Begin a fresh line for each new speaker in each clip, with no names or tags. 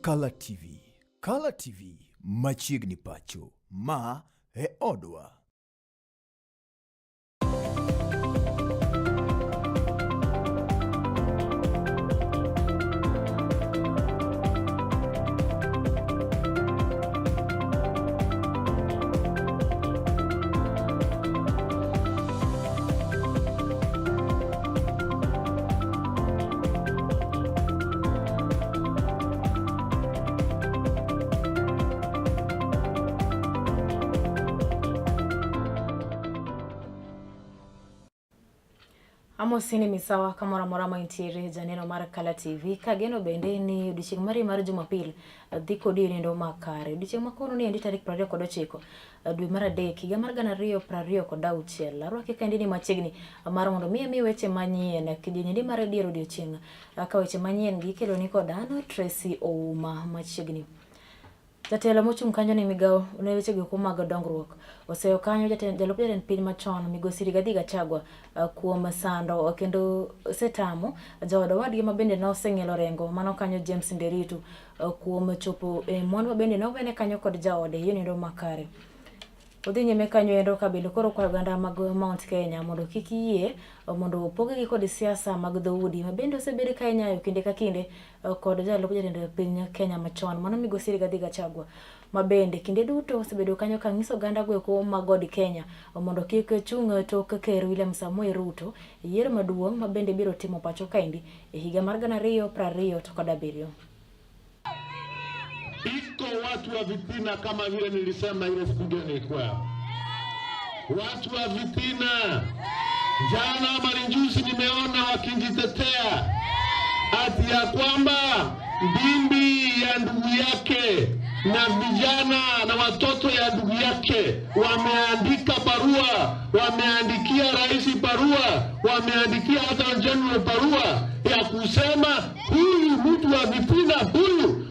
Color TV. Color TV machiegni pacho ma e odwa.
Amosini misawa kamora mora maintiere janeno mar Color TV kageno bende ni odiochieng' mar Jumapil dhi kodi nindo makare. Odiochieng' makono ni endi tarik 29 dwe mar adek higa mar 2026. Arwake kendi ni machiegni mar mondo mi weche manyien kidienje mar diero odiochieng' ka weche manyien gi kelo ni kodano Tracy Ouma machiegni. Jatelo mochung' kanyo ni migao ne weche go mag dongruok oseo kanyo jalup jatend piny machon Migosi Rigathi Gachagua kuom sando kendo setamo jaoda wadgi mabende no oseng'elo rengo mano kanyo James Nderitu kuom chopo mwandu mabende no wene kanyo kod jaode yonindo makare. Odhi nyime kanyo endo kabilo koro kwa oganda mag Mount Kenya mondo kik yie mondo opogegi kod siasa mag dhoudi mabende osebedo ka inyayo kinde ka kinde kod jalup jatend piny Kenya machon mano Migosi Rigathi Gachagua mabende kinde duto osebedo kanyo ka nyiso oganda gweko mag od Kenya mondo kik chung' tok ker William Samoei Ruto yiero maduong' mabende biro timo pacho kaendi e higa mar 2027.
Iko watu wa vitina kama vile nilisema ile siku nilikuwa. Watu wa vitina. Jana marinjusi nimeona wakijitetea ati ya kwamba bimbi ya ndugu yake na vijana na watoto ya ndugu yake wameandika barua, wameandikia rais barua, wameandikia hata general barua ya kusema huyu mtu wa vitina, huyu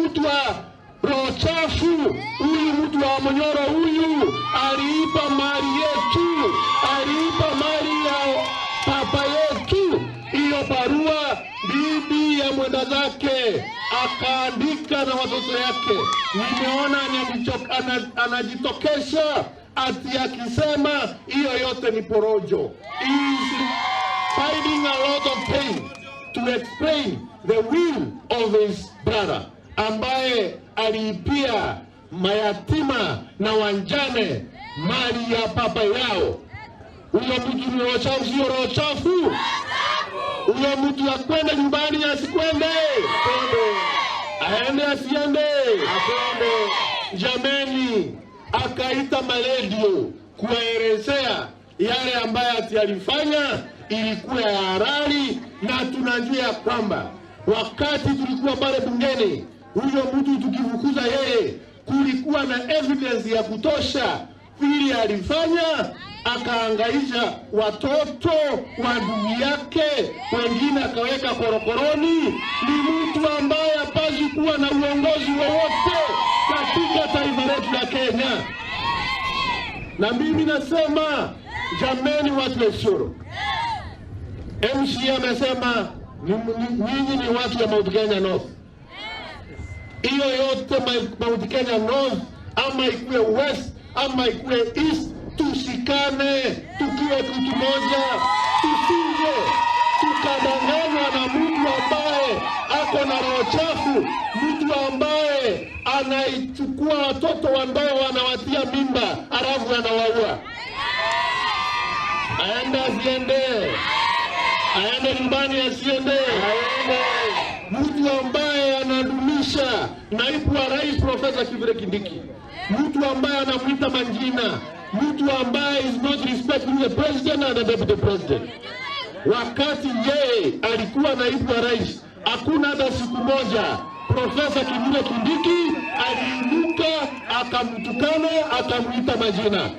mtu wa roho chafu, huyu mtu wa monyoro, huyu aliipa mali yetu, aliipa mali ya papa yetu. Hiyo barua bibi ya mwenda zake akaandika na watoto yake. Nimeona anajitokesha ati akisema hiyo yote ni porojo. He is finding a lot of pain to explain the will of his brother ambaye aliipia mayatima na wanjane mali ya papa yao. Huyo mtu ni roho chafu, sio roho chafu? Huyo mtu akwenda nyumbani asikwende? Aende asiende? Akwende. Jameni, akaita maredio kuelezea yale ambayo ati alifanya ilikuwa ya halali, na tunajua kwamba wakati tulikuwa pale bungeni huyo mtu tukifukuza yeye kulikuwa na evidence ya kutosha vile alifanya, akaangaisha watoto wa ndugu yake, wengine akaweka korokoroni. Ni mtu ambaye hapaswi kuwa na uongozi wowote katika taifa letu la Kenya. Na mimi nasema jameni, watu wa Isiolo, MC amesema nyinyi ni watu ya Mount Kenya North. Hiyo yote Mount Kenya North ama ikuwe West ama ikuwe East, tusikane tukiwe kitu moja, tusije tukadanganywa na mtu ambaye ako na roho chafu, mtu ambaye anaichukua watoto ambao wanawatia mimba alafu anawaua. Aende asiende? Aende nyumbani asiende? Aende. Mtu ambaye anadumisha naibu wa rais Profesa Kithure Kindiki, mtu ambaye anamuita majina, mtu ambaye is not respecting the president and the deputy president. Wakati yeye alikuwa naibu wa rais, hakuna hata siku moja Profesa Kithure Kindiki aliinuka akamtukana, akamuita majina.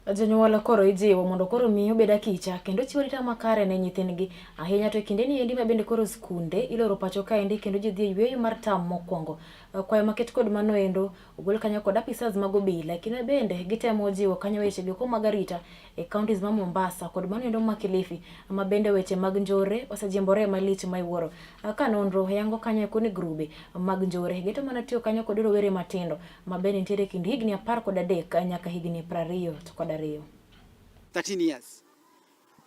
Jonyuol koro ijiwo mondo koro miyo beda kicha kendo chiwo rita makare ne nyithindgi ahinya to kinde ni endi ma bende koro skunde iloro pacho ka endi kendo ji dhi yweyo mar tam mokwongo. Kwayo maket kod mano endo ogol kanyo kod apisas mag obila kendo bende gitemo jiwo kanyo weche go mag arita e counties ma Mombasa kod mano endo ma Kilifi ma bende weche mag njore osejimbore malich maiwuoro. Ka nonro yango kanyo koni grube mag njore geto mana tiyo kanyo kod rowere matindo ma bende nitiere kind higni 13 nyaka higni 20 to kod
13 years.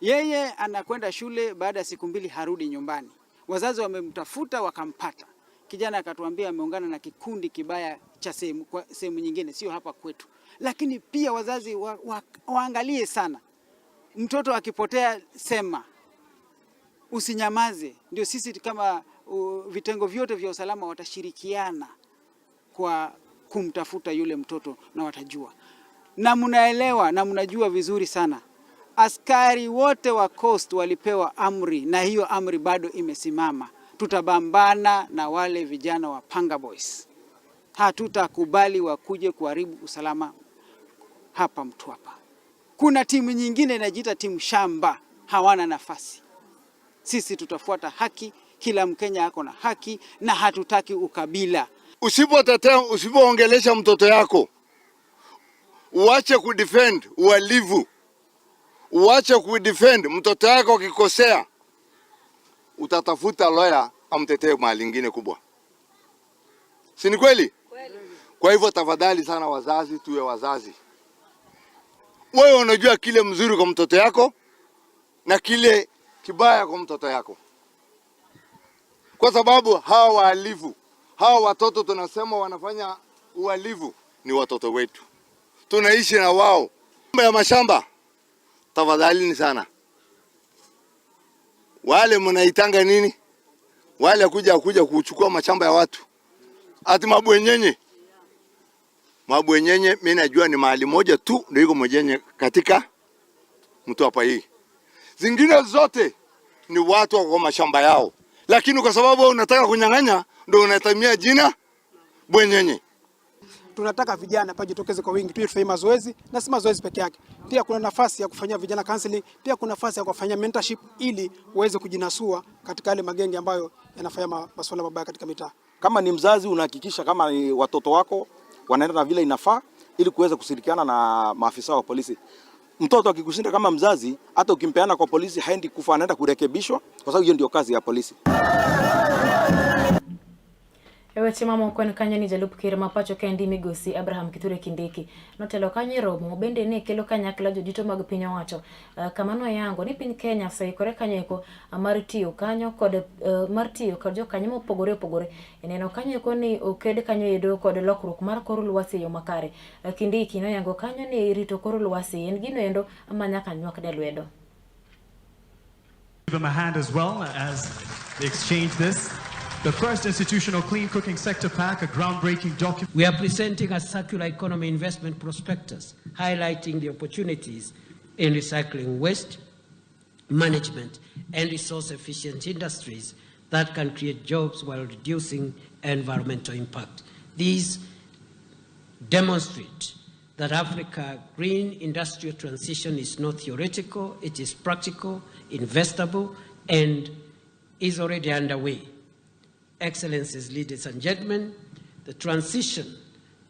Yeye anakwenda shule, baada ya siku 2 harudi nyumbani. Wazazi wamemtafuta wakampata. Kijana akatuambia ameungana na kikundi kibaya cha sehemu nyingine, sio hapa kwetu. Lakini pia wazazi waangalie sana. Mtoto akipotea sema. Usinyamaze. Ndio sisi kama vitengo vyote vya usalama watashirikiana kwa kumtafuta yule mtoto na watajua. Na mnaelewa na mnajua vizuri sana. Askari wote wa Coast walipewa amri na hiyo amri bado imesimama. Tutabambana na wale vijana wa Panga Boys. Hatutakubali wakuje kuharibu usalama hapa Mtwapa. Kuna timu nyingine inajiita timu shamba, hawana nafasi. Sisi tutafuata haki, kila Mkenya ako na haki na hatutaki ukabila.
Usipotetea, usipoongelesha mtoto yako, uache kudefend uhalifu, uache kudefend mtoto yako akikosea, utatafuta lawyer amtetee mahali lingine kubwa. Si ni kweli? Kwa hivyo tafadhali sana wazazi, tuwe wazazi. Wewe unajua kile mzuri kwa mtoto yako na kile kibaya kwa mtoto yako. Kwa sababu hawa wahalifu, hawa watoto tunasema wanafanya uhalifu ni watoto wetu. Tunaishi na wao. Mambo ya mashamba, tafadhali ni sana. Wale mnaitanga nini? Wale kuja kuchukua mashamba ya watu. Ati mabwenyenye. Mabwenyenye mimi najua ni mahali moja tu ndio iko mwenyenye katika Mtwapa hii. Zingine zote ni watu wa mashamba yao. Lakini kwa sababu unataka kunyang'anya ndio unatamia jina bwenyenye.
Tunataka vijana pajitokeze kwa wingi, tufanye mazoezi na si mazoezi peke yake. Pia kuna nafasi ya kufanyia vijana counseling, pia kuna nafasi ya kufanyia mentorship ili uweze kujinasua katika yale magenge ambayo yanafanya masuala mabaya katika mitaa.
Kama ni mzazi unahakikisha kama ni watoto wako wanaenda na vile inafaa ili kuweza kushirikiana na maafisa wa polisi. Mtoto akikushinda kama mzazi, hata ukimpeana kwa polisi haendi kufa, anaenda kurekebishwa kwa sababu hiyo ndio kazi ya polisi.
Ewe chimamo kwen kanyo ni jalup ker mapacho kendi migosi Abraham Kithure Kindiki. Notelo kanyo romo bende ne kelo kanyakla jodito mag piny owacho. Kamano yango ni piny Kenya saikore kanyo eko mar tiyo kanyo kod jokanyo mopogore opogore. Eneno kanyo eko ni oked kanyo edo kod lokruok mar kor lwasi yo makare. Kindiki no yango kanyo ni rito kor lwasi en gino endo amanyaka nywak de lwedo.
Give them a hand as well as they exchange this. The first institutional clean cooking sector pack, a groundbreaking document.
We are presenting a circular economy investment prospectus, highlighting the opportunities in recycling waste, management, and resource-efficient industries that can create jobs while reducing environmental impact. These demonstrate that Africa's green industrial transition is not theoretical, it is practical, investable, and is already underway. Excellencies, ladies and gentlemen, the transition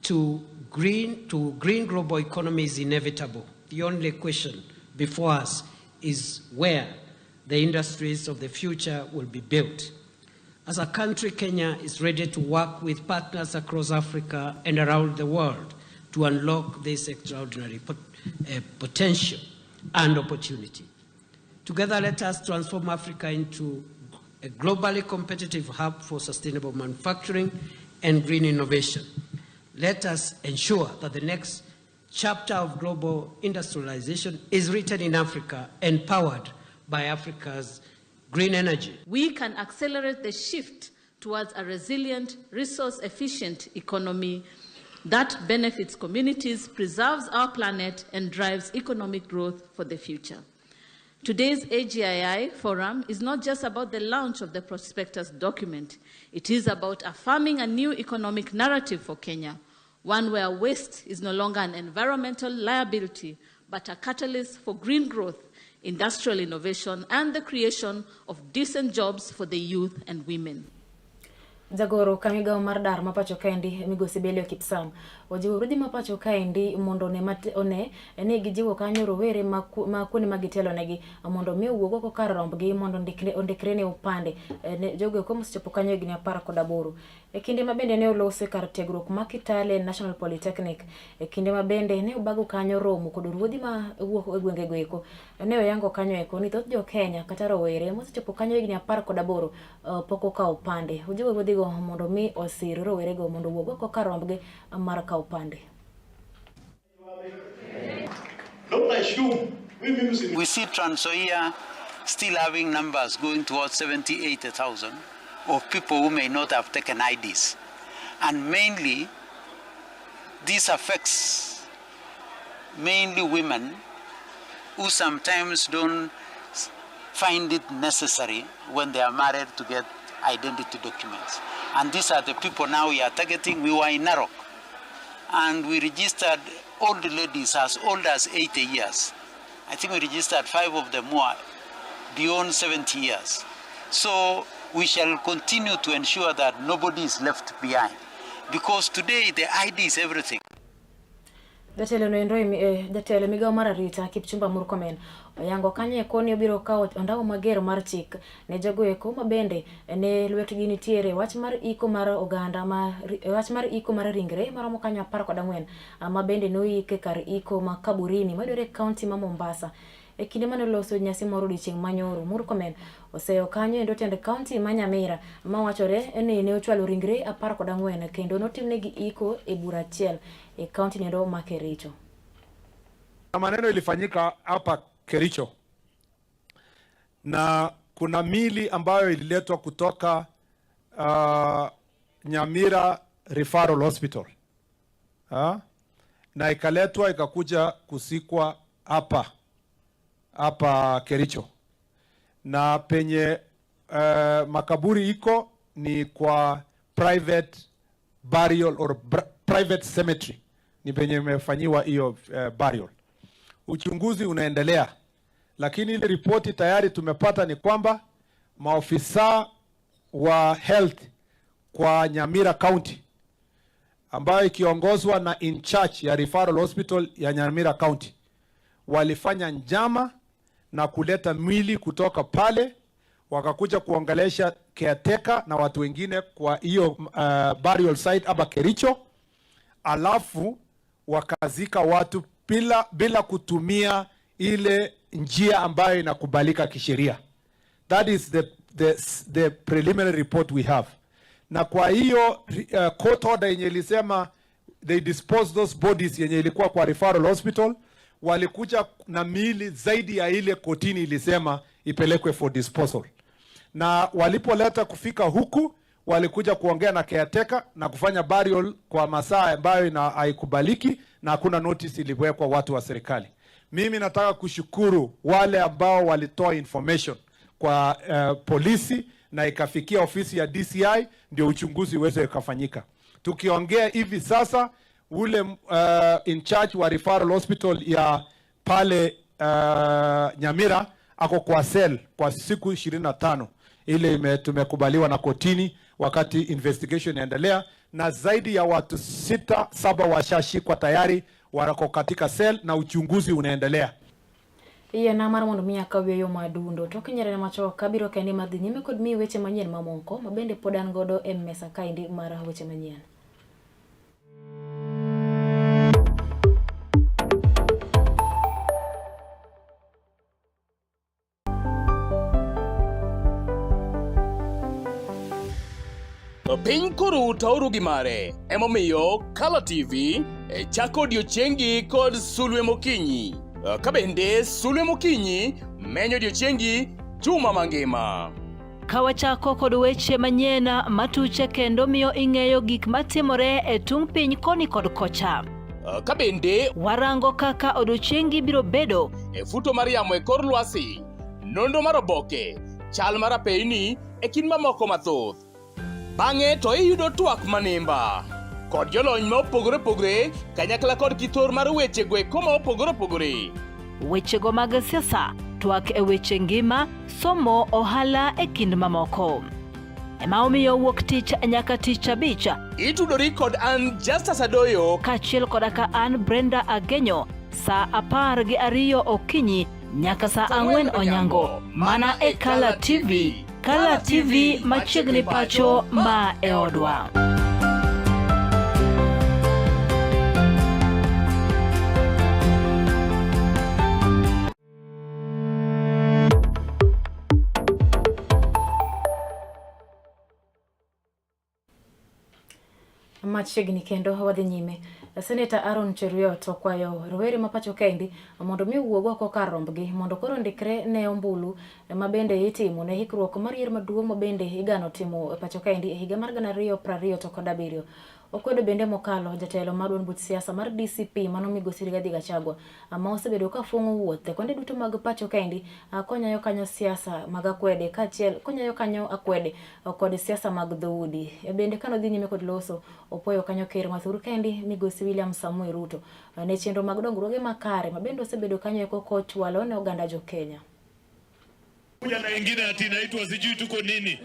to green global economy is inevitable. The only question before us is where the industries of the future will be built. As a country, Kenya is ready to work with partners across Africa and around the world to unlock this extraordinary potential and opportunity. Together, let us transform Africa into a globally competitive hub for sustainable manufacturing and green innovation. Let us ensure that the next chapter of global industrialization is written in Africa and powered by Africa's green energy.
We can accelerate the shift towards a resilient, resource-efficient economy that benefits communities, preserves our planet, and drives economic growth for the future. Today's AGII forum is not just about the launch of the prospectus document. It is about affirming a new economic narrative for Kenya, one where waste is no longer an environmental liability, but but a catalyst for green growth, industrial innovation, and the creation of decent jobs for the youth and women.
Jagoro kamiga mardar mapacho kaendi migosi Belio Kipsang ojiwo rudi mapacho kaendi mondo ne gijiwo kanyo rowere makuni magitelo negi mondo mi wuogo ko kar rombgi mondo ondikrene upande ne jogo ko msechopo kanyo gini 18 kinde mabende ne olose kar tiegruok makitale National Polytechnic kinde mabende ne ubago kanyo romo kod ruodhi ma wuok e gwenge goeko ne oyango kanyo eko ni thoth jo Kenya kata rowere msechopo kanyo gini 18 poko ka upande ojiwo ruodhi go mondo mi osir rowere go mondo wuogo ko kar rombgi mar ka upande.
We see Trans Nzoia still having numbers going towards 70,000-80,000 of people who may not have taken IDs. And mainly, this affects mainly women who sometimes don't find it necessary when they are married to get identity documents. And these are the people now we are targeting. We were in Narok, and we registered old ladies as old as 80 years. I think we registered 5 of them who are beyond 70 years. So we shall continue to ensure that nobody is left behind, because today the ID is everything.
Jatelo migao mar arita Kipchumba Murkomen oyango kanye koni obiro kawo ondawo mager mar chik ne jogo eko mabende ne lwetgi nitiere wach mar iko mar oganda wach mar iko mar ringre maromo kanyo 14 mabende noike kar iko makaburini madore county ma Mombasa kinde mane loso nyasi moro dichieng' manyoro. Murkomen oseyo kanyo endo tend county ma Nyamira mawachore ni ne ochwalo ringre 14 kendo notimnegi iko e bura achiel e county nendo ma Kericho.
Maneno ilifanyika hapa Kericho na kuna mili ambayo ililetwa kutoka Nyamira Referral Hospital na ikaletwa ikakuja kusikwa hapa Kericho, na penye makaburi iko ni kwa private burial or private cemetery, ni penye imefanyiwa hiyo burial. Uchunguzi unaendelea, lakini ile ripoti tayari tumepata ni kwamba maofisa wa health kwa Nyamira County ambayo ikiongozwa na in charge ya Referral Hospital ya Nyamira County walifanya njama na kuleta mwili kutoka pale, wakakuja kuongelesha caretaker na watu wengine kwa hiyo burial site hapa Kericho, alafu wakazika watu bila kutumia ile njia ambayo inakubalika kisheria. That is the preliminary report we have. Na kwa hiyo court order yenye ilisema they dispose those bodies yenye ilikuwa kwa Referral Hospital, walikuja na miili zaidi ya ile kotini ilisema ipelekwe for disposal. Na walipoleta kufika huku, walikuja kuongea na caretaker na kufanya burial kwa masaa ambayo haikubaliki na hakuna notice iliwekwa watu wa serikali. Mimi nataka kushukuru wale ambao walitoa information kwa polisi na ikafikia ofisi ya DCI ndio uchunguzi uweze kufanyika. Tukiongea hivi sasa, ule in charge wa Referral Hospital ya pale Nyamira ako kwa cell kwa siku 25 ile tumekubaliwa na kotini wakati investigation inaendelea, na zaidi ya watu 6-7 washashikwa tayari wako katika cell na uchunguzi unaendelea.
Iya na mar mondo mi akawe yo madundo to kenyere macho kabiro kendi madhi nyime kod mi weche manyien mamoko mabende podan godo e mesa kaindi mar weche manyien.
Piny koro tauru gimare emomiyo Color TV chako odiochiengi kod Sulwe Mokinyi. Kabende Sulwe Mokinyi menyo odiochiengi juma mangima.
Kawachako kod weche manyien matuche kendo miyo ing'eyo gik matimore e tung piny koni kod kocha.
Kabende
warango kaka odiochiengi biro bedo
e futo mar yamo e kor lwasi, nondo mar oboke, chal mar apeyni e kin mamoko mathoth. Bang'e to iyudo twak manimba kod jolony ma opogore opogore kanyakla kod kithor mar weche gweko ma opogore opogore.
wechego mag siasa, twak e weche ngima, somo, ohala e kind mamoko. Ema omiyo wuok tich nyaka tich abich
itudori kod an Justus Adoyo
kachiel kodaka an Brenda Agenyo saa 12 okinyi nyaka saa 4 onyango mana e Color TV. Color TV machiegni pacho ma e odwa.
Machiegni kendo wadhi nyime. Senator Aaron Cheruiyot okwayo rowere ma pacho kendi mondo mi wuog oko kar rombgi mondo koro ndikre ne ombulu ma bende itimo ne hikruok mar yiero maduong' ma bende igano timo e pacho kendi e higa mar 2027. Okwedo bende mokalo jatelo mar duond buch siasa mar DCP mano Migosi Rigathi Gachagua ama osebedo ka fungo wuothe kuonde duto mag pacho kendi konyayo kanyo siasa mag akwede kachiel konyayo kanyo akwede kod siasa mag dhoudi. Bende kano dhi nyime kod loso opoyo kanyo ker mathur kendi Migosi William Samoei Ruto ne chenro mag dongruoge makare ma bende osebedo kanyo kochwalo ne oganda jo Kenya.
Kuja na wengine ati naitwa sijui tuko nini.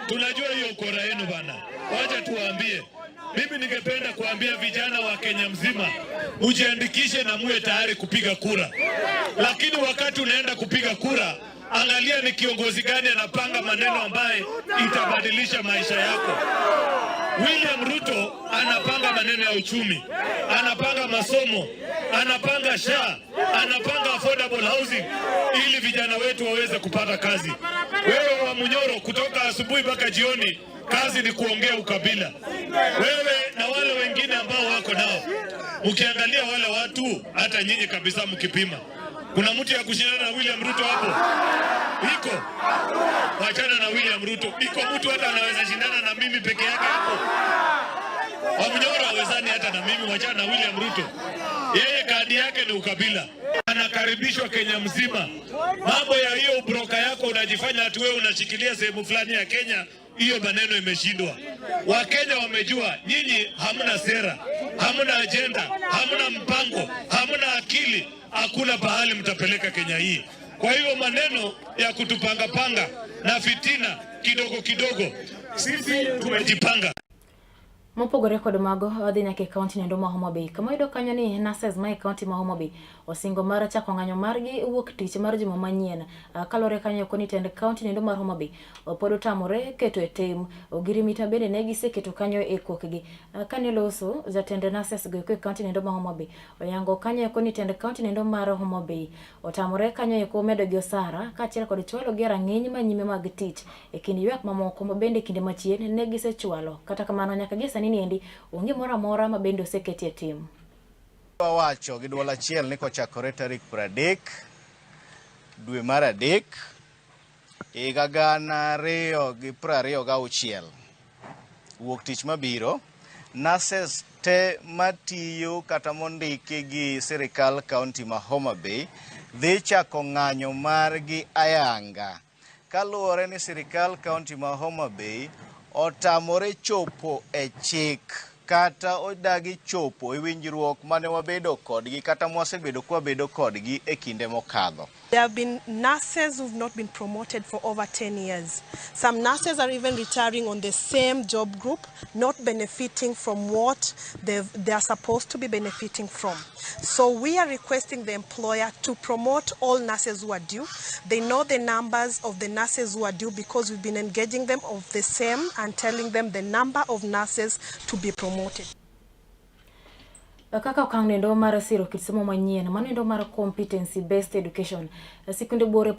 Tunajua hiyo kora yenu bana. Wacha tuwaambie. Mimi ningependa kuambia vijana wa Kenya mzima ujiandikishe na muwe tayari kupiga kura. Lakini wakati unaenda kupiga kura, angalia ni kiongozi gani anapanga maneno ambaye itabadilisha maisha yako. William Ruto anapanga maneno ya uchumi, anapanga masomo, anapanga SHA, anapanga affordable housing ili vijana wetu waweze kupata kazi. Wewe wa Munyoro kutoka asubuhi mpaka jioni kazi ni kuongea ukabila. Wewe na wale wengine ambao wako nao, ukiangalia wale watu hata nyinyi kabisa mkipima, kuna mtu ya kushindana na William Ruto hapo? Iko? Wachana na William Ruto. Iko mtu hata anaweza shindana na mimi peke yake hapo? Wa Munyoro hawezani hata na mimi, wachana na William Ruto. Yeye kadi yake ni ukabila. Anakaribishwa Kenya mzima. Mambo ya hiyo broka yako unajifanya ati wewe unashikilia sehemu fulani ya Kenya, hiyo maneno imeshindwa. Wakenya wamejua nyinyi hamna sera, hamna agenda, hamna mpango, hamna akili, hakuna pahali mtapeleka Kenya hii. Kwa hivyo maneno ya kutupanga na fitina kidogo kidogo, sisi tumejipanga.
Mopogore kod mago wadhi nyaka kaunti nendo ma Homa Bay. Kama yudo kanyo ni nurses ma kaunti ma Homa Bay osingo mar chako ng'anyo margi wuok tich mar juma manyien. Kalore kanyo koni tend kaunti nendo mar Homa Bay pod otamore keto e tem ogirimita bende ne giseketo kanyo e kokgi. Kane loso jatend nurses go e kaunti nendo ma Homa Bay oyango kanyo koni tend kaunti nendo mar Homa Bay otamore kanyo e medo gi osara kaachiel kod chwalo gi rang'iny manyime mag tich e kind ywak mamoko ma bende kinde machien ne gisechwalo. Kata kamano nyaka gisa nini endi onge mora mora ma bende oseketie tim.
Wawacho gi dwol achiel ni kochakore tarik 30 dwe mar 3 higa 2026 wuok tich mabiro, nurses te matiyo kata mondiki gi sirikal kaunti ma Homa Bay dhi chako ng'anyo margi ayanga kaluwore ni sirikal kaunti ma Homa Bay otamore chopo e chik kata odagi chopo e winjruok mane wabedo kodgi kata mwasebedo kwa bedo kodgi e kinde mokadho.
There have been nurses who've not been promoted for over 10 years. Some nurses are even retiring on the same job group, not benefiting from what they are supposed to be benefiting from. So we are requesting the employer to promote all nurses who are due. They know the numbers of the nurses who are due because we've been engaging them of the same and telling them the number of nurses to be promoted.
Kaka okang' nendo mar siro kit somo manyien manendo mar competency based education sikunde buora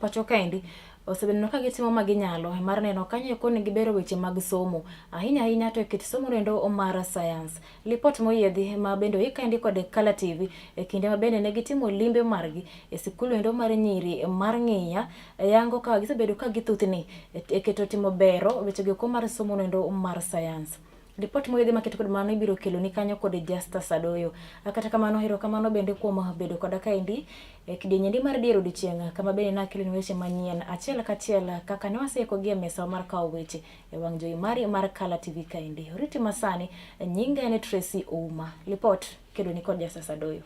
pacho kendi osebedo ka gitimo maginyalo mar neno kanyo koni gibero weche mag somo ahinya to kit somo nendo mar science. Lipot moyiedhi ma bendo ikendi kod Color TV e kinde ma bende ne gitimo limbe margi e sikul nendo mar nyiri mar Ng'iya yango ka gisebedo ka githuthni e keto timo bero weche go mar somo nendo mar science. Report moyedhi maketo kod mano ibiro kelo ni kanyo kod Justus Adoyo. Kata kamano hero kamano bende kuom bedo koda kaendi e kidienyendi mar diero odiochieng' kama bende nakelo ni weche manyien achiel kachiel kaka ne waseko gi mesa mar kawo weche e wang' jowi mari mar Color TV kaendi. Oriti masani nyinga ne Tracy Ouma. Report kelo ni kod Justus Adoyo.